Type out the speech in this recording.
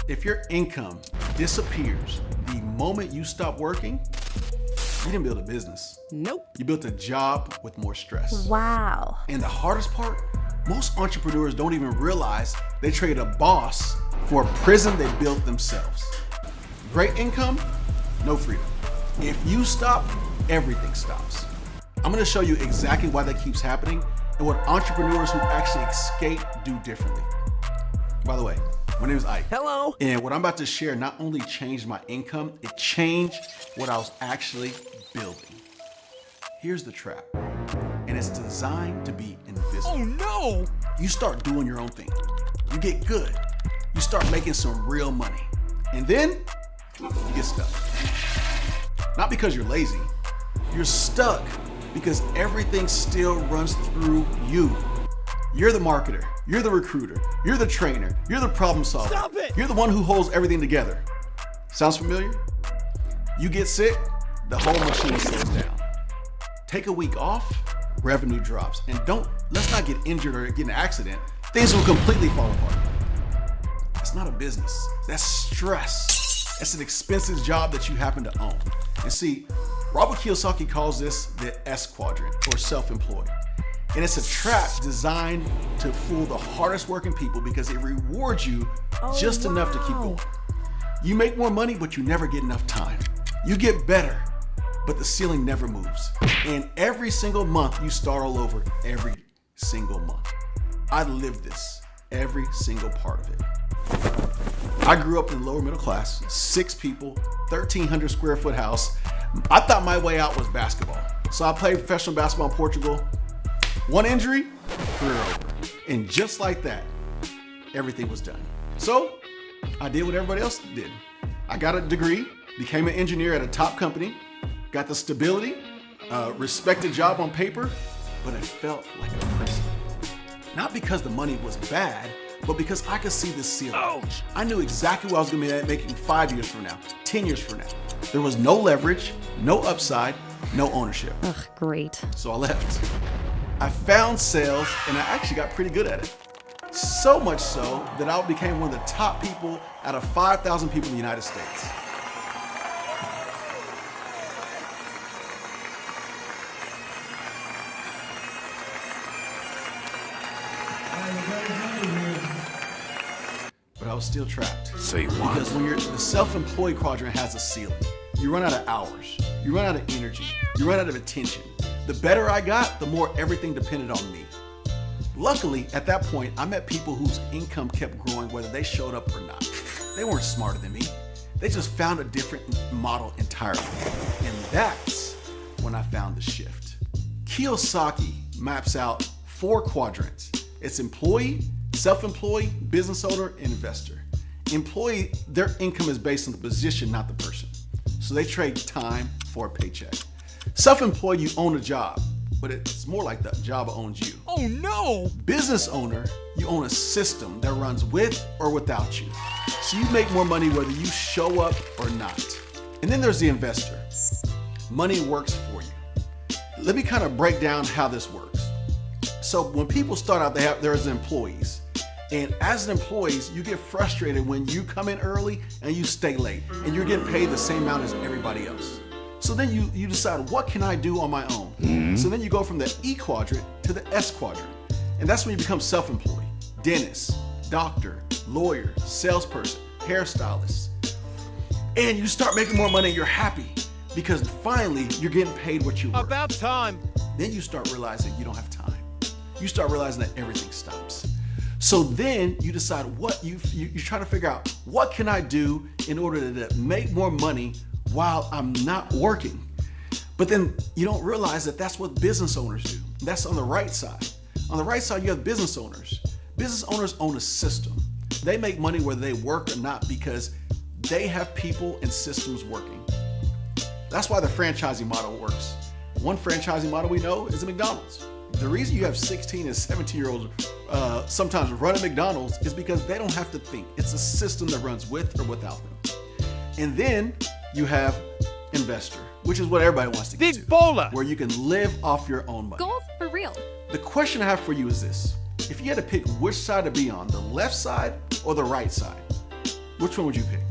If your income disappears the moment you stop working, you didn't build a business. Nope. You built a job with more stress. Wow. And the hardest part, most entrepreneurs don't even realize they trade a boss for a prison they built themselves. Great income, no freedom. If you stop, everything stops. I'm gonna show you exactly why that keeps happening and what entrepreneurs who actually escape do differently. By the way, my name is Ike. Hello. And what I'm about to share not only changed my income, it changed what I was actually building. Here's the trap, and it's designed to be invisible. Oh no! You start doing your own thing. You get good. You start making some real money. And then you get stuck. Not because you're lazy. You're stuck because everything still runs through you. You're the marketer. You're the recruiter. You're the trainer. You're the problem solver. Stop it! You're the one who holds everything together. Sounds familiar? You get sick, the whole machine slows down. Take a week off, revenue drops. And let's not get injured or get in an accident. Things will completely fall apart. It's not a business. That's stress. That's an expensive job that you happen to own. And see, Robert Kiyosaki calls this the S quadrant, or self-employed. And it's a trap designed to fool the hardest working people because it rewards you just enough to keep going. You make more money, but you never get enough time. You get better, but the ceiling never moves. And every single month you start all over, every single month. I lived this, every single part of it. I grew up in the lower middle class, 6 people, 1,300 square foot house. I thought my way out was basketball. So I played professional basketball in Portugal. One injury, career over. And just like that, everything was done. So I did what everybody else did. I got a degree, became an engineer at a top company, got the stability, respected job on paper, but it felt like a prison. Not because the money was bad, but because I could see the ceiling. Ouch. I knew exactly what I was gonna be making 5 years from now, 10 years from now. There was no leverage, no upside, no ownership. Ugh, great. So I left. I found sales and I actually got pretty good at it. So much so that I became one of the top people out of 5,000 people in the United States. But I was still trapped. Say what? Because when the self-employed quadrant has a ceiling, you run out of hours, you run out of energy, you run out of attention. The better I got, the more everything depended on me. Luckily, at that point, I met people whose income kept growing whether they showed up or not. They weren't smarter than me. They just found a different model entirely. And that's when I found the shift. Kiyosaki maps out 4 quadrants. It's employee, self-employed, business owner, and investor. Employee, their income is based on the position, not the person. So they trade time for a paycheck. Self-employed, you own a job, but it's more like the job owns you. Oh no! Business owner, you own a system that runs with or without you. So you make more money whether you show up or not. And then there's the investor. Money works for you. Let me kind of break down how this works. So when people start out, there's employees. And as an employee, you get frustrated when you come in early and you stay late and you're getting paid the same amount as everybody else. So then you decide, what can I do on my own? Mm-hmm. So then you go from the E quadrant to the S quadrant. And that's when you become self-employed. Dentist, doctor, lawyer, salesperson, hairstylist. And you start making more money and you're happy because finally you're getting paid what you worth. About time. Then you start realizing you don't have time. You start realizing that everything stops. So then you decide what you try to figure out, what can I do in order to make more money while I'm not working? But then you don't realize that that's what business owners do. That's on the right side. On the right side, you have business owners. Business owners own a system. They make money whether they work or not because they have people and systems working. That's why the franchising model works. One franchising model we know is a McDonald's. The reason you have 16 and 17-year-olds sometimes running McDonald's is because they don't have to think. It's a system that runs with or without them. And then you have investor, which is what everybody wants to get to. Big bowler. Where you can live off your own money. Goals for real. The question I have for you is this. If you had to pick which side to be on, the left side or the right side, Which one would you pick?